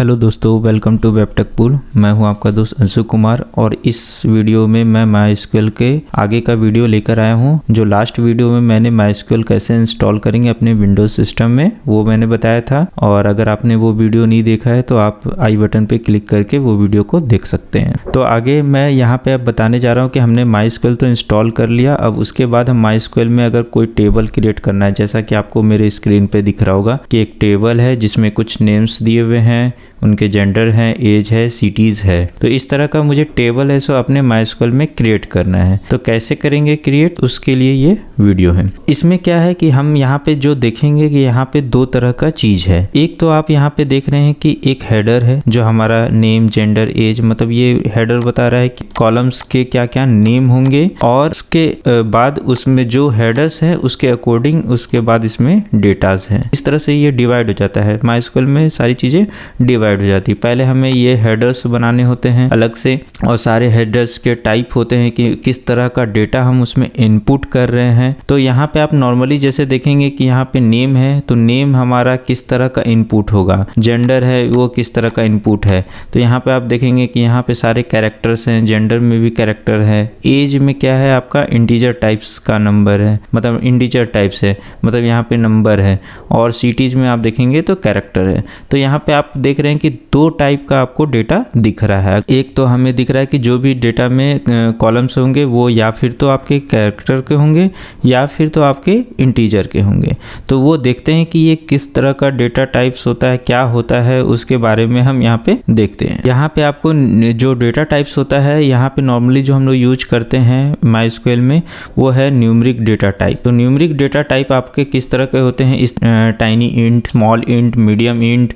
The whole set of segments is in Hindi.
हेलो दोस्तों, वेलकम टू वेबटेक पूल। मैं हूं आपका दोस्त अंशु कुमार और इस वीडियो में मैं माइस्क्यूएल के आगे का वीडियो लेकर आया हूं। जो लास्ट वीडियो में मैंने माइस्क्यूएल कैसे इंस्टॉल करेंगे अपने विंडोज सिस्टम में वो मैंने बताया था, और अगर आपने वो वीडियो नहीं देखा है तो आप आई बटन पे क्लिक करके वो वीडियो को देख सकते हैं। तो आगे मैं यहाँ पे अब बताने जा रहा हूँ कि हमने माइस्क्यूएल तो इंस्टॉल कर लिया। अब उसके बाद हम माइस्क्यूएल में अगर कोई टेबल क्रिएट करना है, जैसा कि आपको मेरे स्क्रीन पे दिख रहा होगा कि एक टेबल है जिसमें कुछ नेम्स दिए हुए हैं, उनके जेंडर है, एज है, सिटीज़ है। तो इस तरह का मुझे टेबल है सो अपने माइस्क्यूएल में क्रिएट करना है। तो कैसे करेंगे क्रिएट, उसके लिए ये वीडियो है। इसमें क्या है कि हम यहाँ पे जो देखेंगे कि यहाँ पे दो तरह का चीज़ है। एक तो आप यहाँ पे देख रहे हैं कि एक हेडर है जो हमारा नेम, जेंडर, एज, मतलब ये हेडर बता रहा है कि कॉलम्स के क्या क्या नेम होंगे, और उसके बाद उसमें जो हेडर्स है उसके अकॉर्डिंग उसके बाद इसमें डेटाज है। इस तरह से ये डिवाइड हो जाता है। माइस्क्यूएल में सारी चीज़ें डिवाइड हो जाती है। पहले हमें ये हेडर्स बनाने होते हैं अलग से, और सारे हेडर्स के टाइप होते हैं कि किस तरह का डेटा हम उसमें इनपुट कर रहे हैं। तो यहाँ पे आप नॉर्मली जैसे देखेंगे कि यहाँ पे नेम है तो नेम हमारा किस तरह का इनपुट होगा, जेंडर है वो किस तरह का इनपुट है। तो यहाँ पे आप देखेंगे कि यहाँ पे सारे कैरेक्टर्स हैं, जेंडर में भी कैरेक्टर है। एज में क्या है आपका इंटीजर टाइप्स का नंबर है, मतलब इंटीजर टाइप्स है, मतलब यहाँ पे नंबर है। और सिटीज में आप देखेंगे तो कैरेक्टर है। तो यहाँ पे आप देख रहे हैं कि दो टाइप का आपको डेटा दिख रहा है। एक तो हमें दिख रहा है कि जो भी डेटा में कॉलम्स होंगे वो या फिर तो आपके कैरेक्टर के होंगे या फिर तो आपके इंटीजर के होंगे। तो वो देखते हैं कि ये किस तरह का डेटा टाइप्स होता है, क्या होता है, उसके बारे में हम यहाँ पे देखते हैं। यहाँ पे आपको जो डेटा टाइप्स होता है, यहाँ पे नॉर्मली जो हम लोग यूज करते हैं माइस्क्यूएल में वो है न्यूमेरिक डेटा टाइप। तो न्यूमेरिक डेटा टाइप आपके किस तरह के होते हैं, इस tiny int, small int, medium int,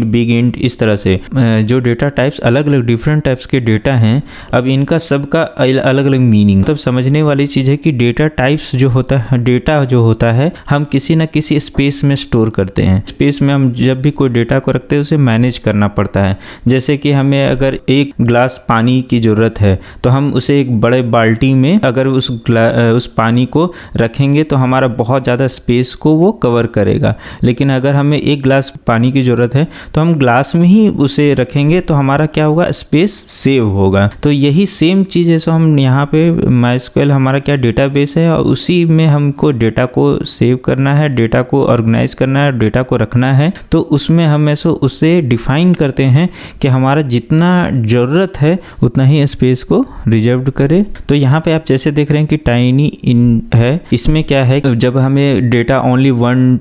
big int, इस तरह से जो डेटा टाइप्स अलग अलग डिफरेंट टाइप्स के डेटा हैं। अब इनका सबका अलग अलग मीनिंग, तब समझने वाली चीज़ है कि डेटा टाइप्स जो होता है, डेटा जो होता है हम किसी ना किसी स्पेस में स्टोर करते हैं। स्पेस में हम जब भी कोई डेटा को रखते हैं उसे मैनेज करना पड़ता है। जैसे कि हमें अगर एक ग्लास पानी की ज़रूरत है तो हम उसे एक बड़े बाल्टी में अगर उस पानी को रखेंगे तो हमारा बहुत ज़्यादा स्पेस को वो कवर करेगा। लेकिन अगर हमें एक गिलास पानी की ज़रूरत है तो हम ग्लास में ही उसे रखेंगे तो हमारा क्या होगा, स्पेस सेव होगा। तो यही सेम चीज़ है। सो हम यहाँ पे माइस्क्यूएल हमारा क्या डेटाबेस है और उसी में हमको डेटा को सेव करना है, डेटा को ऑर्गेनाइज करना है, डेटा को रखना है। तो उसमें हम ऐसे उसे डिफाइन करते हैं कि हमारा जितना ज़रूरत है उतना ही स्पेस को रिजर्व करे। तो यहाँ पे आप जैसे देख रहे हैं कि टाइनी इन है, इसमें क्या है जब हमें डेटा ओनली 1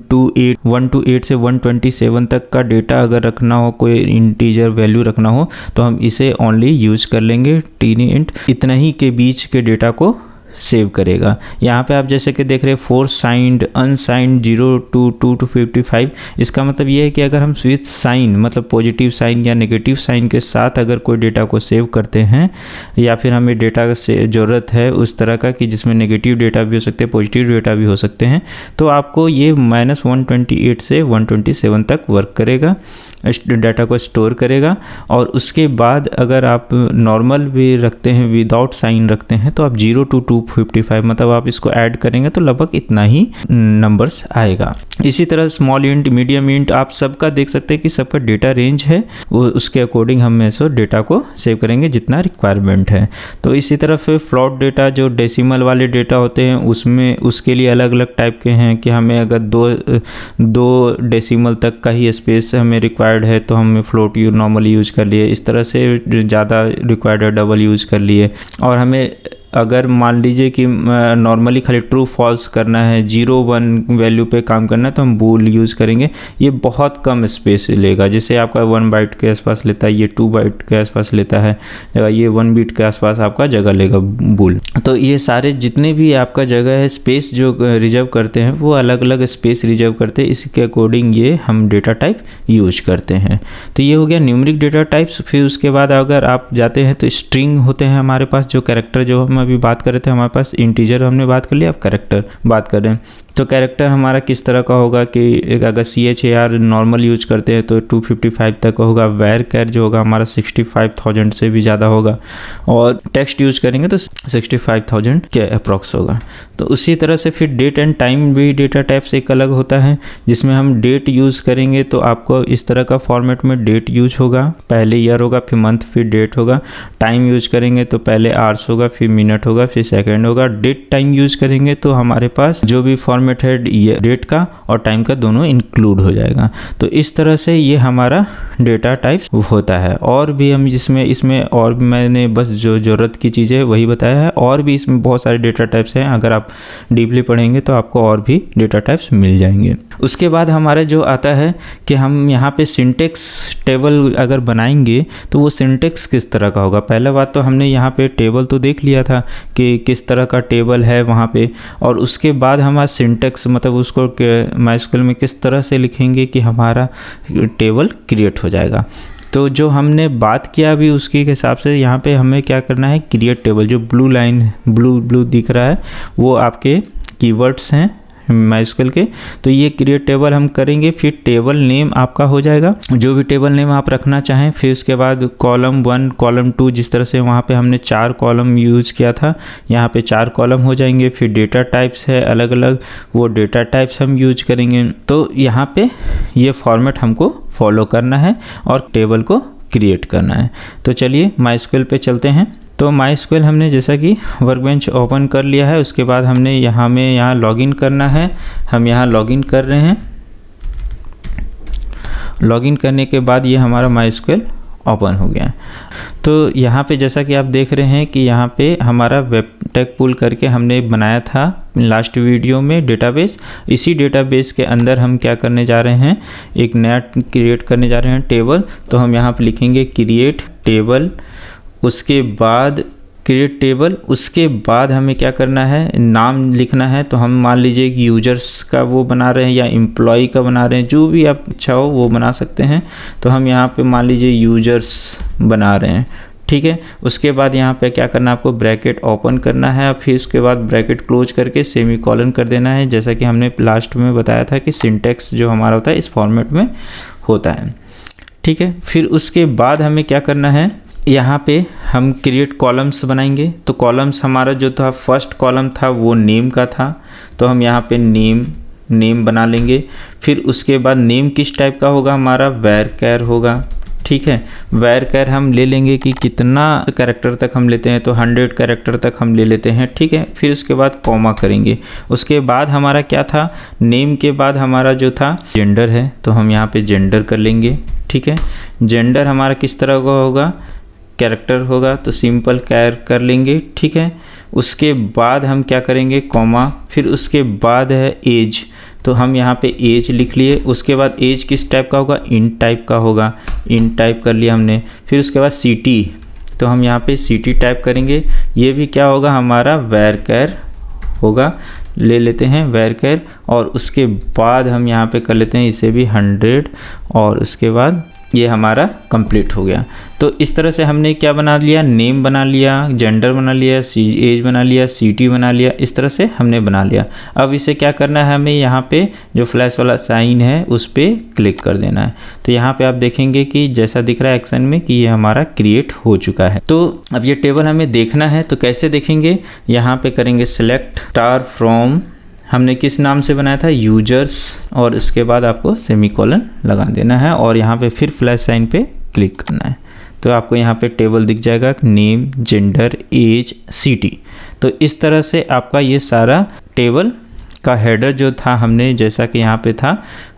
to 8 से 127 तक का डेटा अगर रखना हो, कोई इंटीजर वैल्यू रखना हो तो हम इसे ओनली यूज कर लेंगे। टीनी इंट इतना ही के बीच के डेटा को सेव करेगा। यहाँ पे आप जैसे कि देख रहे हैं 4 साइंड, अनसाइंड, 0 to 2 to 55। इसका मतलब ये है कि अगर हम विथ साइन मतलब पॉजिटिव साइन या नेगेटिव साइन के साथ अगर कोई डेटा को सेव करते हैं, या फिर हमें डेटा से ज़रूरत है उस तरह का कि जिसमें नेगेटिव डेटा भी हो सकते हैं, पॉजिटिव डेटा भी हो सकते हैं, तो आपको ये -128 से 127 तक वर्क करेगा, डाटा को स्टोर करेगा। और उसके बाद अगर आप नॉर्मल भी रखते हैं, विदाउट साइन रखते हैं, तो आप 0 to 255 मतलब आप इसको ऐड करेंगे तो लगभग इतना ही नंबर्स आएगा। इसी तरह स्मॉल इंट, मीडियम इंट, आप सबका देख सकते हैं कि सबका डेटा रेंज है, वो उसके अकॉर्डिंग हम ऐसे डेटा को सेव करेंगे जितना रिक्वायरमेंट है। तो इसी तरह फिर फ्लोट डेटा, जो डेसिमल वाले डेटा होते हैं उसमें उसके लिए अलग अलग टाइप के हैं कि हमें अगर दो डेसिमल तक का ही स्पेस हमें रिक्वायर्ड है तो हम फ्लोट नॉर्मली यूज कर लिए। इस तरह से ज़्यादा रिक्वायर्ड है डबल यूज कर लिए। और हमें अगर मान लीजिए कि नॉर्मली खाली ट्रू फॉल्स करना है, 0 1 वैल्यू पे काम करना है तो हम बूल यूज़ करेंगे। ये बहुत कम स्पेस लेगा, जैसे आपका 1 बाइट के आसपास लेता है, ये 2 बाइट के आसपास लेता है, ये 1 बिट के आसपास आपका जगह लेगा बूल। तो ये सारे जितने भी आपका जगह है, स्पेस जो रिजर्व करते हैं वो अलग अलग स्पेस रिजर्व करते हैं। इसके अकॉर्डिंग ये हम डेटा टाइप यूज करते हैं। तो ये हो गया न्यूमेरिक डेटा टाइप्स। फिर उसके बाद अगर आप जाते हैं तो स्ट्रिंग होते हैं हमारे पास, जो कैरेक्टर जो हम अभी बात कर रहे थे, हमारे पास इंटीजर हमने बात कर लिया, अब कैरेक्टर बात कर रहे हैं। तो कैरेक्टर हमारा किस तरह का होगा कि अगर CHAR नॉर्मल यूज करते हैं तो 255 तक होगा, वेर कैर जो होगा हमारा 65,000 से भी ज़्यादा होगा, और टेक्स्ट यूज करेंगे तो 65,000 के अप्रॉक्स होगा। तो उसी तरह से फिर डेट एंड टाइम भी डेटा टाइप्स एक अलग होता है, जिसमें हम डेट यूज़ करेंगे तो आपको इस तरह का फॉर्मेट में डेट यूज होगा, पहले ईयर होगा फिर मंथ फिर डेट होगा। टाइम यूज करेंगे तो पहले आवर्स होगा फिर मिनट होगा फिर सेकंड होगा। डेट टाइम यूज करेंगे तो हमारे पास जो भी फॉर्मेट है डेट का और टाइम का दोनों इंक्लूड हो जाएगा। तो इस तरह से ये हमारा डेटा टाइप्स होता है। और भी हम इसमें और भी मैंने बस जो ज़रूरत की चीज़ें वही बताया है, और भी इसमें बहुत सारे डेटा टाइप्स हैं, अगर आप डीपली पढ़ेंगे तो आपको और भी डेटा टाइप्स मिल जाएंगे। उसके बाद हमारा जो आता है कि हम यहाँ पे सिंटेक्स टेबल अगर बनाएंगे तो वो सिंटेक्स किस तरह का होगा। पहला बात तो हमने यहाँ पे टेबल तो देख लिया था कि किस तरह का टेबल है वहाँ पे, और उसके बाद हमारा सिंटेक्स मतलब उसको MySQL में किस तरह से लिखेंगे कि हमारा टेबल क्रिएट हो जाएगा। तो जो हमने बात किया अभी उसके हिसाब से यहाँ पे हमें क्या करना है, क्रिएट टेबल, जो ब्लू लाइन ब्लू दिख रहा है वो आपके कीवर्ड्स हैं MySQL के। तो ये क्रिएट टेबल हम करेंगे, फिर टेबल नेम आपका हो जाएगा जो भी टेबल नेम आप रखना चाहें। फिर उसके बाद कॉलम 1 कॉलम 2 जिस तरह से वहाँ पे हमने 4 कॉलम यूज़ किया था, यहाँ पे 4 कॉलम हो जाएंगे। फिर डेटा टाइप्स है अलग अलग, वो डेटा टाइप्स हम यूज करेंगे। तो यहाँ पे ये फॉर्मेट हमको फॉलो करना है और टेबल को क्रिएट करना है। तो चलिए MySQL पे चलते हैं। तो MySQL हमने जैसा कि वर्कबेंच ओपन कर लिया है, उसके बाद हमने यहाँ लॉगिन करना है। हम यहाँ लॉगिन कर रहे हैं। लॉगिन करने के बाद ये हमारा MySQL ओपन हो गया। तो यहाँ पे जैसा कि आप देख रहे हैं कि यहाँ पे हमारा वेबटेक पुल करके हमने बनाया था लास्ट वीडियो में डेटाबेस। इसी डेटाबेस के अंदर हम क्या करने जा रहे हैं, एक नया क्रिएट करने जा रहे हैं टेबल। तो हम यहाँ पे लिखेंगे क्रिएट टेबल, उसके बाद क्रिएट टेबल, उसके बाद हमें क्या करना है, नाम लिखना है। तो हम मान लीजिए कि यूजर्स का वो बना रहे हैं या एम्प्लॉय का बना रहे हैं, जो भी आप इच्छा हो वो बना सकते हैं। तो हम यहाँ पे मान लीजिए यूजर्स बना रहे हैं, ठीक है। उसके बाद यहाँ पे क्या करना है, आपको ब्रैकेट ओपन करना है, फिर उसके बाद ब्रैकेट क्लोज करके सेमीकोलन कर देना है, जैसा कि हमने लास्ट में बताया था कि सिंटेक्स जो हमारा होता है इस फॉर्मेट में होता है, ठीक है। फिर उसके बाद हमें क्या करना है, यहाँ पे हम क्रिएट कॉलम्स बनाएंगे। तो कॉलम्स हमारा जो था फर्स्ट कॉलम था वो नेम का था, तो हम यहाँ पे नेम बना लेंगे। फिर उसके बाद नेम किस टाइप का होगा, हमारा वेर कैर होगा, ठीक है। वेर कैर हम ले लेंगे कि कितना कैरेक्टर तक हम लेते हैं, तो 100 कैरेक्टर तक हम ले लेते हैं, ठीक है। फिर उसके बाद कॉमा करेंगे। उसके बाद हमारा क्या था, नेम के बाद हमारा जो था जेंडर है, तो हम यहाँ पे जेंडर कर लेंगे, ठीक है। जेंडर हमारा किस तरह का होगा, कैरेक्टर होगा, तो सिंपल कैर कर लेंगे, ठीक है। उसके बाद हम क्या करेंगे, कॉमा, फिर उसके बाद है एज, तो हम यहाँ पे एज लिख लिए। उसके बाद एज किस टाइप का होगा, इंट टाइप का होगा, इंट टाइप कर लिया हमने। फिर उसके बाद सिटी, तो हम यहाँ पे सिटी टाइप करेंगे। ये भी क्या होगा, हमारा वेर कैर होगा, ले लेते हैं वेर कैर। और उसके बाद हम यहाँ पे कर लेते हैं इसे भी 100, और उसके बाद ये हमारा कंप्लीट हो गया। तो इस तरह से हमने क्या बना लिया, नेम बना लिया, जेंडर बना लिया, एज बना लिया, सिटी बना लिया, इस तरह से हमने बना लिया। अब इसे क्या करना है, हमें यहाँ पे जो फ्लैश वाला साइन है उस पर क्लिक कर देना है। तो यहाँ पे आप देखेंगे कि जैसा दिख रहा है एक्शन में कि ये हमारा क्रिएट हो चुका है। तो अब ये टेबल हमें देखना है, तो कैसे देखेंगे, यहाँ पे करेंगे सिलेक्ट स्टार फ्रॉम, हमने किस नाम से बनाया था, यूजर्स, और उसके बाद आपको सेमीकोलन लगा देना है और यहाँ पे फिर फ्लैश साइन पे क्लिक करना है। तो आपको यहाँ पे टेबल दिख जाएगा, नेम, जेंडर, एज, सिटी। तो इस तरह से आपका ये सारा टेबल का हेडर जो था हमने जैसा कि यहाँ पे था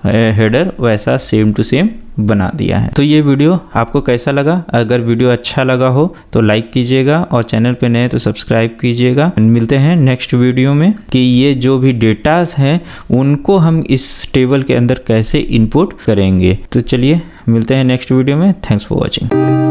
हेडर, वैसा सेम टू सेम बना दिया है। तो ये वीडियो आपको कैसा लगा, अगर वीडियो अच्छा लगा हो तो लाइक कीजिएगा और चैनल पे नए तो सब्सक्राइब कीजिएगा। मिलते हैं नेक्स्ट वीडियो में कि ये जो भी डेटास हैं उनको हम इस टेबल के अंदर कैसे इनपुट करेंगे। तो चलिए मिलते हैं नेक्स्ट वीडियो में। Thanks for watching.